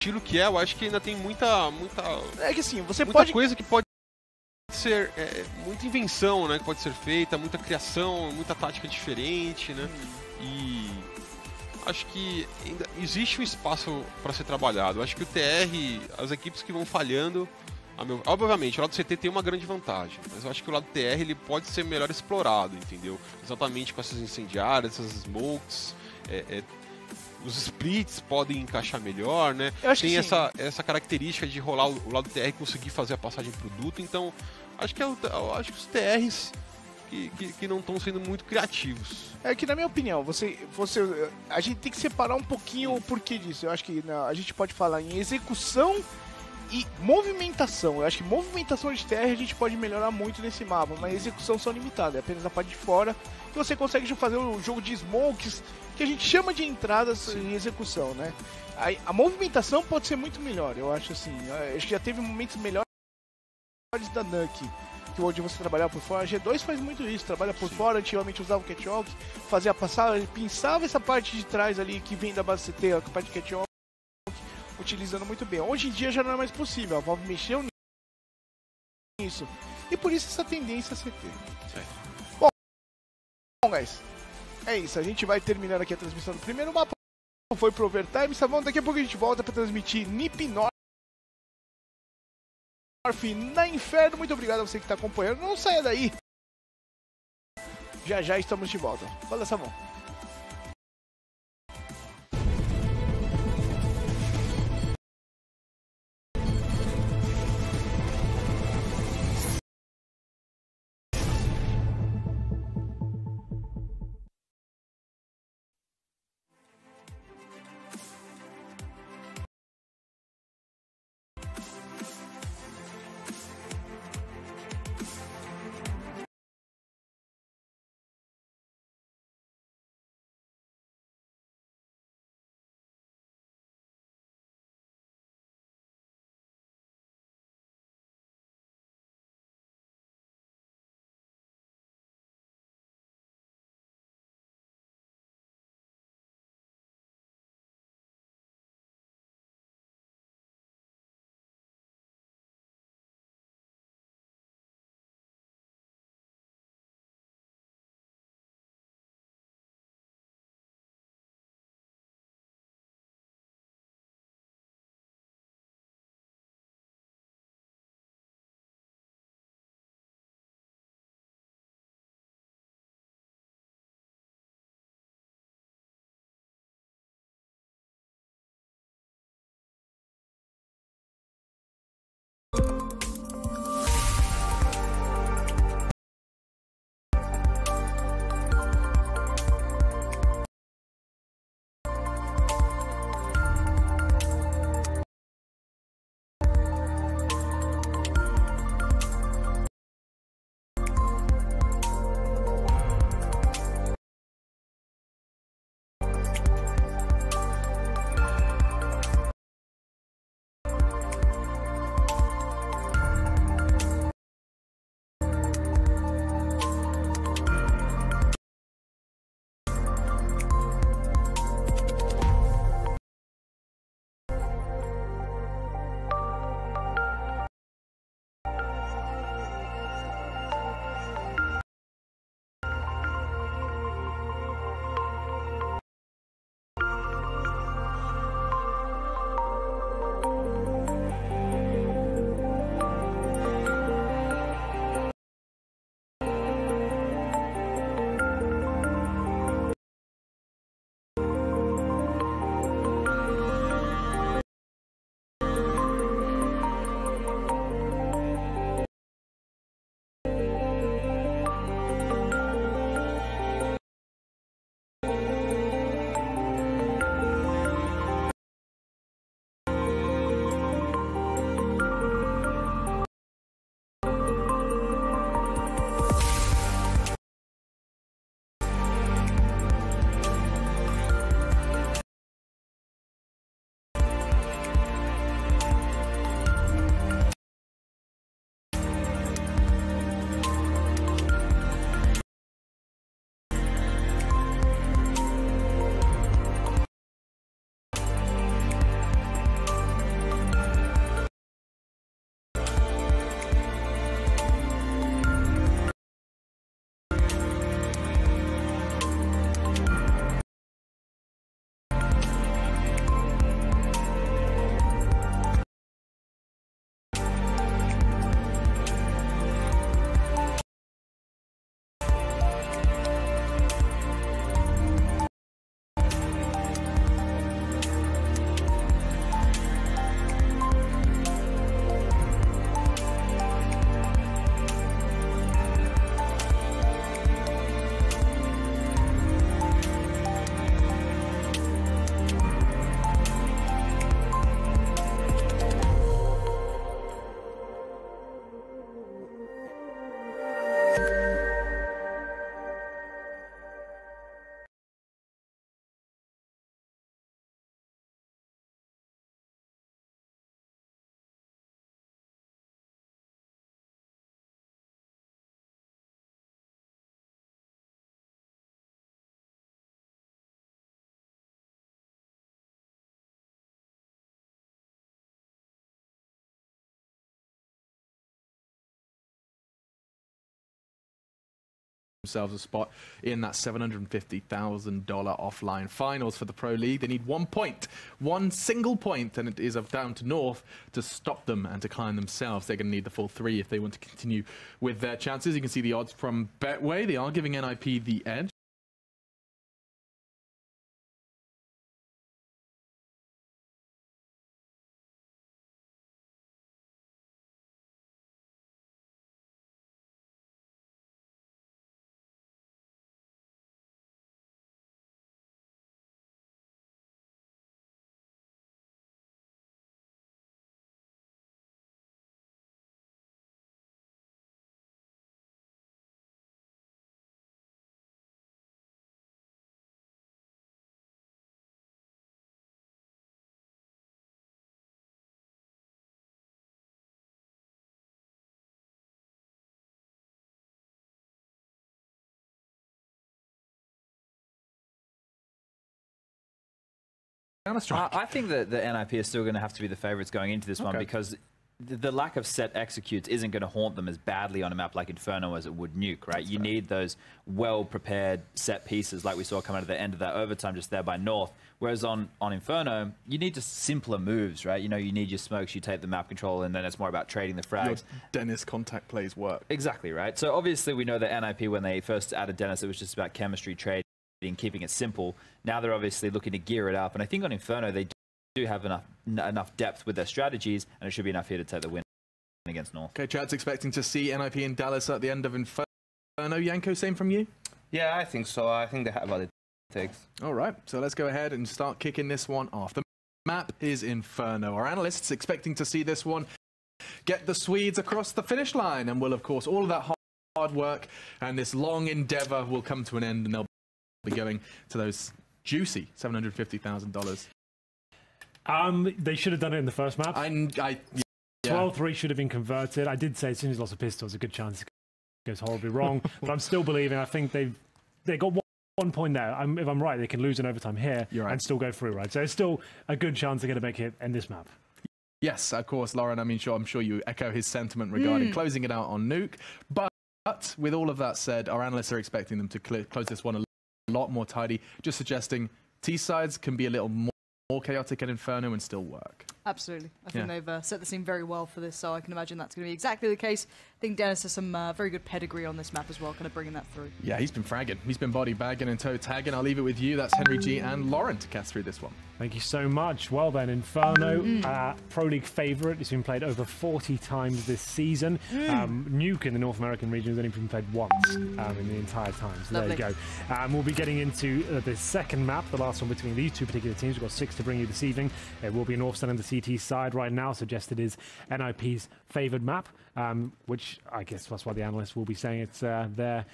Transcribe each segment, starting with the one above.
estilo que é, eu acho que ainda tem muita É que assim, você muita pode... coisa que pode ser, muita invenção, né, que pode ser feita, muita criação, muita tática diferente, né, e acho que ainda existe um espaço para ser trabalhado. Eu acho que o TR, as equipes que vão falhando, obviamente, o lado do CT tem uma grande vantagem, mas eu acho que o lado do TR ele pode ser melhor explorado, entendeu? Exatamente com essas incendiárias, essas smokes, os splits podem encaixar melhor, né? Tem essa característica de rolar o lado TR e conseguir fazer a passagem pro duto, então acho que acho que os TRs que não estão sendo muito criativos. É que, na minha opinião, a gente tem que separar um pouquinho o porquê disso. Eu acho que a gente pode falar em execução e movimentação. Eu acho que movimentação de TR a gente pode melhorar muito nesse mapa, mas execução são limitadas, é apenas a parte de fora que você consegue fazer o jogo de smokes, que a gente chama de entradas em execução, né? A movimentação pode ser muito melhor, eu acho assim. Acho que já teve momentos melhores da Nuke, que onde você trabalhava por fora. A G2 faz muito isso, trabalha por fora, antigamente usava o catwalk, fazia passar, ele pinçava essa parte de trás ali que vem da base CT, a parte de catwalk, utilizando muito bem. Hoje em dia já não é mais possível, a Valve mexeu nisso, e por isso essa tendência a CT. Bom, guys, é isso, a gente vai terminando aqui a transmissão do primeiro mapa, foi pro Overtime, Savão, daqui a pouco a gente volta para transmitir NiP North na Inferno. Muito obrigado a você que está acompanhando, não saia daí, já estamos de volta. Fala, Savão. themselves a spot in that $750,000 offline finals for the Pro League. They need 1 point, one single point, and it is down to North to stop them and to climb themselves. They're going to need the full 3 if they want to continue with their chances. You can see the odds from Betway. They are giving NIP the edge. I think that the NIP is still going to have to be the favourites going into this one because the lack of set executes isn't going to haunt them as badly on a map like Inferno as it would Nuke, right? You need those well-prepared set pieces like we saw come out of the end of that overtime just there by North. Whereas on Inferno, you need just simpler moves, right? You know, you need your smokes, you take the map control, and then it's more about trading the frags. Your Dennis contact plays work. Exactly, right? So obviously we know that NIP, when they first added Dennis, it was just about chemistry, trading, keeping it simple. Now they're obviously looking to gear it up, and I think on Inferno they do have enough depth with their strategies, and it should be enough here to take the win against North. Okay, Chad's expecting to see NIP in Dallas at the end of Inferno. Yanko, same from you? Yeah, I think so. I think they have what it takes. All right, so let's go ahead and start kicking this one off. The map is Inferno. Our analysts expecting to see this one get the Swedes across the finish line, and will, of course, all of that hard work and this long endeavor will come to an end, and they'll be going to those juicy $750,000. They should have done it in the first map. 12-3 should have been converted. I did say as soon as lost a pistol, there's a good chance it goes horribly wrong. But I'm still believing. I think they got one point there. If I'm right, they can lose in overtime here and still go through, right? So it's still a good chance they're going to make it in this map. Yes, of course, Lauren. I mean, I'm sure you echo his sentiment regarding closing it out on Nuke. But with all of that said, our analysts are expecting them to close this one a lot more tidy, just suggesting T-sides can be a little more chaotic at Inferno and still work. Absolutely. I think they've set the scene very well for this, so I can imagine that's going to be exactly the case. I think Dennis has some very good pedigree on this map as well, kind of bringing that through. Yeah, he's been fragging. He's been body bagging and toe tagging. I'll leave it with you. That's Henry G and Lauren to cast through this one. Thank you so much. Well then, Inferno, Pro League favourite. It's been played over 40 times this season. Nuke in the North American region has only been played once in the entire time. So there you go. We'll be getting into the second map, the last one between these two particular teams. We've got 6 to bring you this evening. It will be North Stand on the CT side right now. Suggested is NIP's favoured map, which I guess that's why the analysts will be saying it's their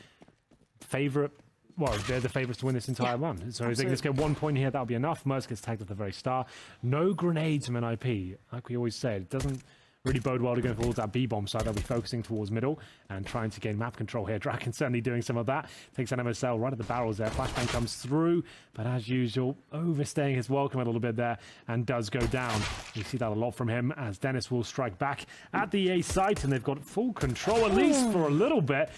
favourite. Well, they're the favourites to win this entire run. So if they can just get 1 point here, that'll be enough. Merz gets tagged at the very start. No grenades from NIP. Like we always said, it doesn't really bode well to go towards that B-bomb side. They'll be focusing towards middle and trying to gain map control here. Draken certainly doing some of that. Takes an MSL right at the barrels there. Flashbang comes through, but as usual, overstaying his welcome a little bit there and does go down. You see that a lot from him as Dennis will strike back at the A site, and they've got full control, at least for a little bit.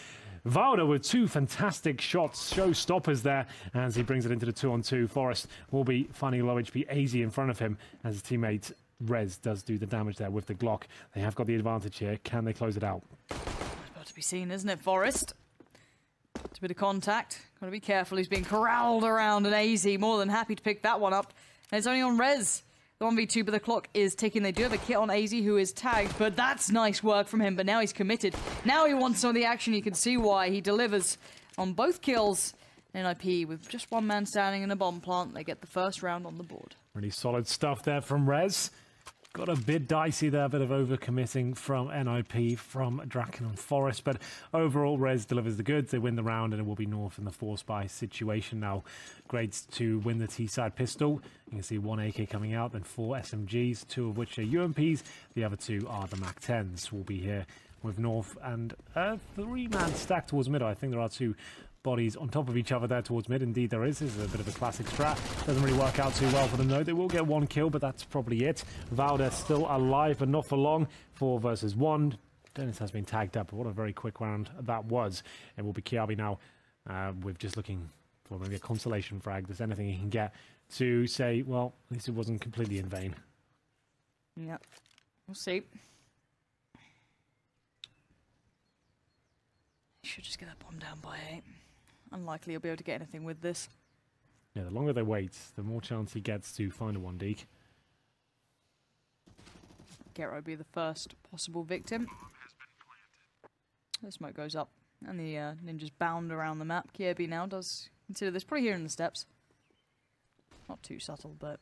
Valda with 2 fantastic shots, showstoppers there, as he brings it into the 2-on-2. Forest will be finding low HP AZ in front of him as his teammate Rez does do the damage there with the Glock. They have got the advantage here. Can they close it out? About to be seen, isn't it, Forest? It's a bit of contact. Got to be careful. He's being corralled around, and AZ more than happy to pick that one up. And it's only on Rez. The 1v2, but the clock is ticking. They do have a kit on AZ who is tagged, but that's nice work from him. But now he's committed. Now he wants some of the action. You can see why. He delivers on both kills. NIP with just 1 man standing in a bomb plant. They get the first round on the board. Really solid stuff there from Rez. Got a bit dicey there, a bit of overcommitting from NIP, from Draken and Forest, but overall Rez delivers the goods. They win the round, and it will be North in the force buy situation now. Grades to win the T-side pistol. You can see 1 AK coming out, then 4 SMGs, 2 of which are UMPs. The other 2 are the MAC-10s. Will be here with North, and a 3-man stack towards middle. I think there are 2 bodies on top of each other there towards mid. Indeed there is. This is a bit of a classic strat. Doesn't really work out too well for them though. They will get 1 kill, but that's probably it. Valda still alive, but not for long. 4 versus 1. Dennis has been tagged up. What a very quick round that was. It will be Kiabi now with just looking for maybe a consolation frag. There's anything he can get to say, well, at least it wasn't completely in vain. Yep. We'll see. Should just get that bomb down by 8. Unlikely he'll be able to get anything with this. Yeah, the longer they wait, the more chance he gets to find a 1 deke. Gero will be the first possible victim. The smoke goes up, and the ninjas bound around the map. Kiebi now does consider this probably here in the steps. Not too subtle, but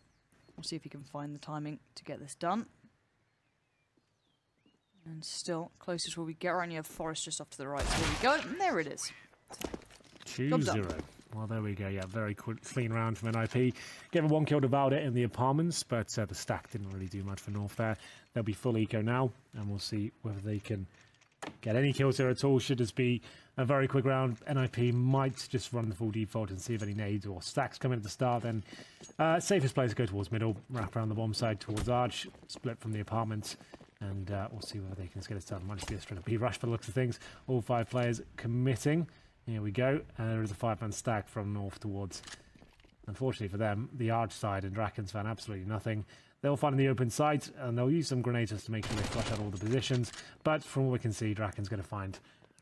we'll see if he can find the timing to get this done. And still, closest will be Gero, and you have Forest just off to the right. So there we go, and there it is. 2-0. Well, there we go. Yeah, very clean round from NIP. Gave a 1 kill to Valde in the apartments, but the stack didn't really do much for North there. They'll be full eco now, and we'll see whether they can get any kills here at all. Should this be a very quick round, NIP might just run the full default and see if any nades or stacks come in at the start. Then safest place to go towards middle, wrap around the bomb side towards Arch, split from the apartments, and we'll see whether they can just get it done. Might just be a straight up B rush by the looks of things. All 5 players committing. Here we go, and there is a 5-man stack from north towards, unfortunately for them, the Arch side, and Drakens found absolutely nothing. They'll find the open site, and they'll use some grenades to make sure they flush out all the positions, but from what we can see, Draken's going to find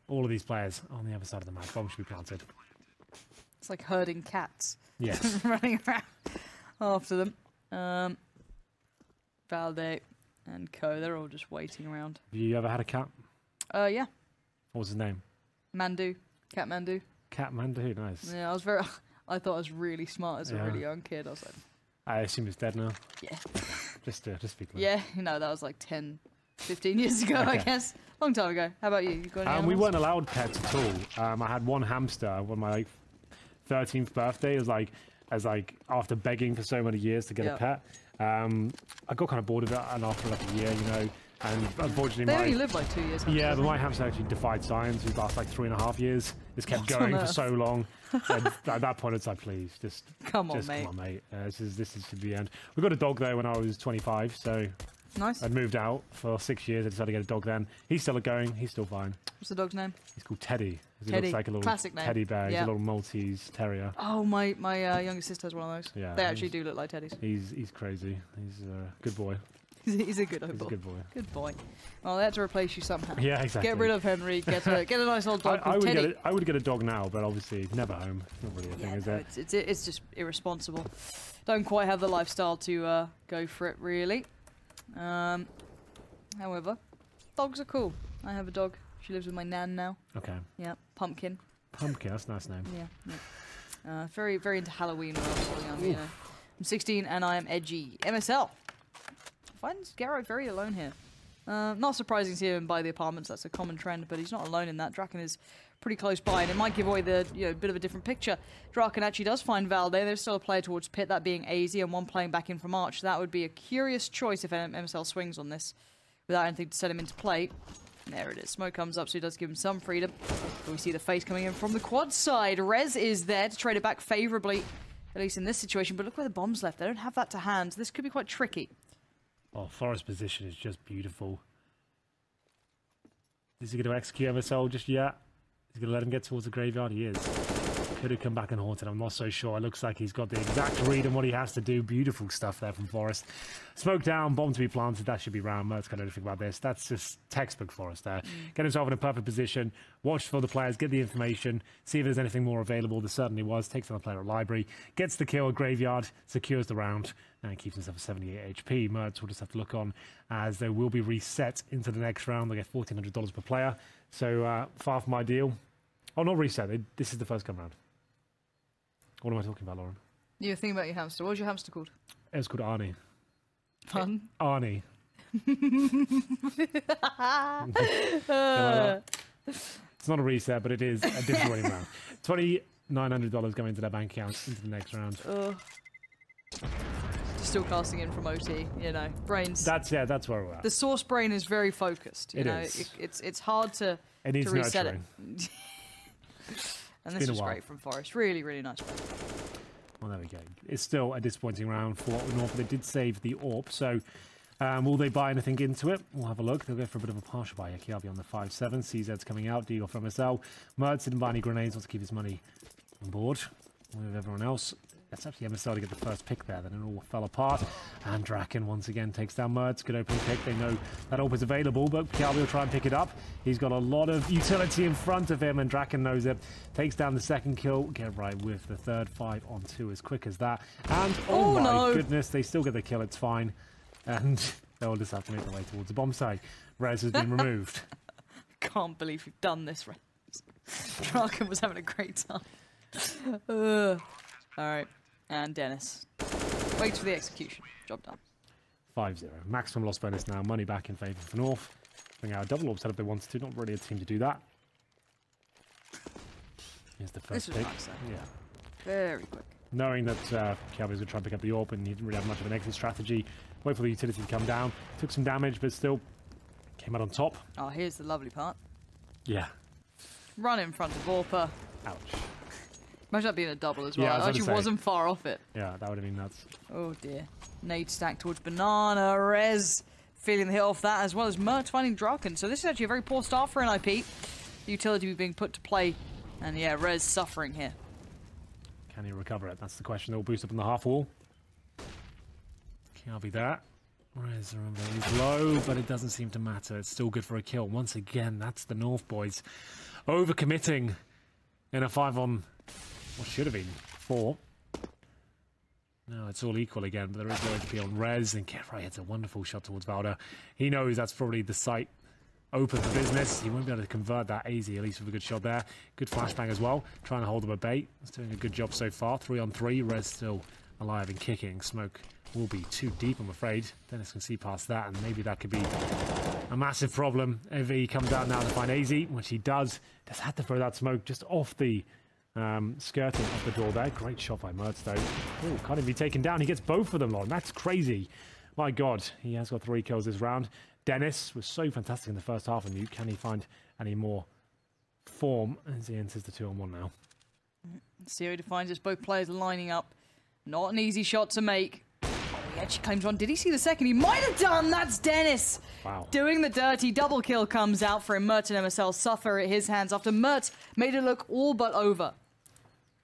all of these players on the other side of the map. Bomb should be planted. It's like herding cats. Yes. Running around after them. Valde and Co, they're all just waiting around. Have you ever had a cat? Yeah. What was his name? Mandu. Cat Mandu. Cat Mandu, nice. Yeah, I thought I was really smart as a really young kid. I was like... I assume he's dead now. Yeah. Just speak. Yeah, that was like 10, 15 years ago, I guess. Long time ago. How about you? You got any we weren't allowed pets at all. I had one hamster on my 13th birthday. It was like after begging for so many years to get a pet. I got kind of bored of it, and after like a year, and unfortunately they only lived like 2 years. Yeah, but my hamster actually defied science. It lasted like 3.5 years. Just kept going for so long. And at that point, it's like, please, just come on, mate. This is to the end. We got a dog though when I was 25, so nice. I'd moved out for 6 years. I decided to get a dog then. He's still going. He's still fine. What's the dog's name? He's called Teddy. He Teddy. looks like a little classic name. teddy bear. He's a little Maltese terrier. Oh, my younger sister has one of those. Yeah, they actually do look like teddies. He's crazy. He's a good boy. He's a good boy. He's a good boy. Good boy. Well, they had to replace you somehow. Yeah, exactly. Get rid of Henry. Get a nice old dog called Teddy. I would get a dog now, but obviously never home. It's not really a thing, is it? It's just irresponsible. Don't quite have the lifestyle to go for it, really. However, dogs are cool. I have a dog. She lives with my nan now. Okay. Yeah, Pumpkin. Pumpkin, that's a nice name. Yeah. Very, very into Halloween when I was young, I'm 16 and I am edgy. MSL. I find Gero very alone here. Not surprising to see him by the apartments. That's a common trend, but he's not alone in that. Draken is pretty close by, and it might give away the bit of a different picture. Draken actually does find Valde. There's still a player towards Pit, that being AZ, and one playing back in from Arch. That would be a curious choice if MSL swings on this without anything to set him into play. There it is. Smoke comes up, so he does give him some freedom. But we see the face coming in from the quad side. Rez is there to trade it back favourably, at least in this situation. But look where the bomb's left. They don't have that to hand. So this could be quite tricky. Oh, Forest's position is just beautiful. Is he going to execute MSL just yet? Is he going to let him get towards the graveyard? He is. Could have come back and haunted. I'm not so sure. It looks like he's got the exact read on what he has to do. Beautiful stuff there from Forest. Smoke down, bomb to be planted. That should be round. Mert's got anything about this. That's just textbook Forest there. Get himself in a perfect position. Watch for the players. Get the information. See if there's anything more available. There certainly was. Takes on the player at library. Gets the kill at graveyard. Secures the round. And keeps himself at 78 HP. Mertz will just have to look on as they will be reset into the next round. They get $1,400 per player. So far from ideal. Oh, not reset. This is the first come round. What am I talking about, Lauren? You were thinking about your hamster. What was your hamster called? It was called Arnie. Fun. Arnie. It's not a reset, but it is a different winning round. $2,900 going into their bank account into the next round. Still casting in from OT, brains. That's where we're at. The source brain is very focused. It is. It's hard to reset it. And this is great from Forest. Really, really nice play. Well, there we go. It's still a disappointing round for North, but they did save the AWP. So Will they buy anything into it? We'll have a look. They'll go for a bit of a partial buy. Kiabi on the 5-7. CZ's coming out. Deagle from MSL. Mertz didn't buy any grenades. Wants to keep his money on board with everyone else. That's actually MSL to get the first pick there. Then it all fell apart. And Draken once again takes down Mertz. Good opening pick. They know that AWP is available, but Kiabi will try and pick it up. He's got a lot of utility in front of him, and Draken knows it. Takes down the second kill. Get right with the third. 5-on-2 as quick as that. And oh my goodness, they still get the kill. It's fine. And they'll just have to make their way towards the bomb site. Rez has been removed. Can't believe you've done this, Rez. Draken was having a great time. Alright. And Dennis. Waits for the execution. Job done. 5-0. Maximum loss bonus now. Money back in favour for North. Bring out a double orb set if they wanted to. Not really a team to do that. Here's the first pick. Nice, yeah. Very quick. Knowing that Kiabi was going to try and pick up the orb and he didn't really have much of an exit strategy. Wait for the utility to come down. Took some damage, but still came out on top. Oh, here's the lovely part. Yeah. Run in front of Orpa. Ouch. Imagine that being a double as well. Yeah, I actually wasn't far off it. Yeah, that would have been nuts. Oh dear. Nade stack towards Banana. Rez feeling the hit off that, as well as Mert finding Draken. So this is actually a very poor start for NIP. The utility being put to play. And yeah, Rez suffering here. Can he recover it? That's the question. They'll boost up in the half wall. Can't be that. Rez, remember, he's low, but it doesn't seem to matter. It's still good for a kill. Once again, that's the North boys. Overcommitting in a 5-on... what should have been 4. No, it's all equal again, but there is no HP on Rez, and Kefrai hits a wonderful shot towards Valda. He knows that's probably the site open for business. He won't be able to convert that easy, at least with a good shot there. Good flashbang as well, trying to hold them at bay. He's doing a good job so far. 3-on-3, Rez still alive and kicking. Smoke will be too deep, I'm afraid. Dennis can see past that, and maybe that could be a massive problem if he comes out now to find AZ, which he does. Just had to throw that smoke just off the skirting of the door there. Great shot by Mertz though. Oh, can't even be taken down. He gets both of them, Lauren. That's crazy. My God, he has got 3 kills this round. Dennis was so fantastic in the first half of Nuke. Can he find any more form as he enters the 2-on-1 now? CEO defines as both players lining up. Not an easy shot to make. Oh, he actually claims one. Did he see the second? He might have done. That's Dennis. Wow. Doing the dirty. Double kill comes out for him. Mert and MSL suffer at his hands after Mert made it look all but over.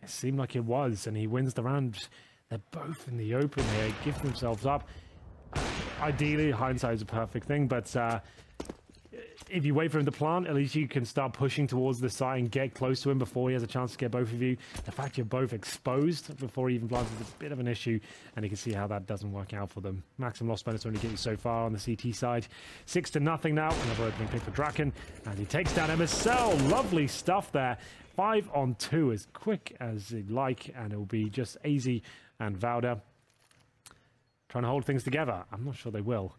It seemed like it was, and he wins the round. They're both in the open here, give themselves up. Ideally, hindsight is a perfect thing, but if you wait for him to plant, at least you can start pushing towards the side and get close to him before he has a chance to get both of you. The fact you're both exposed before he even plants is a bit of an issue, and you can see how that doesn't work out for them. Maximum loss bonus only get you so far on the CT side. 6-0 now. Another opening pick for Draken, and he takes down MSL. Lovely stuff there. 5-on-2 as quick as he'd like, and it will be just AZ and Valda trying to hold things together. I'm not sure they will.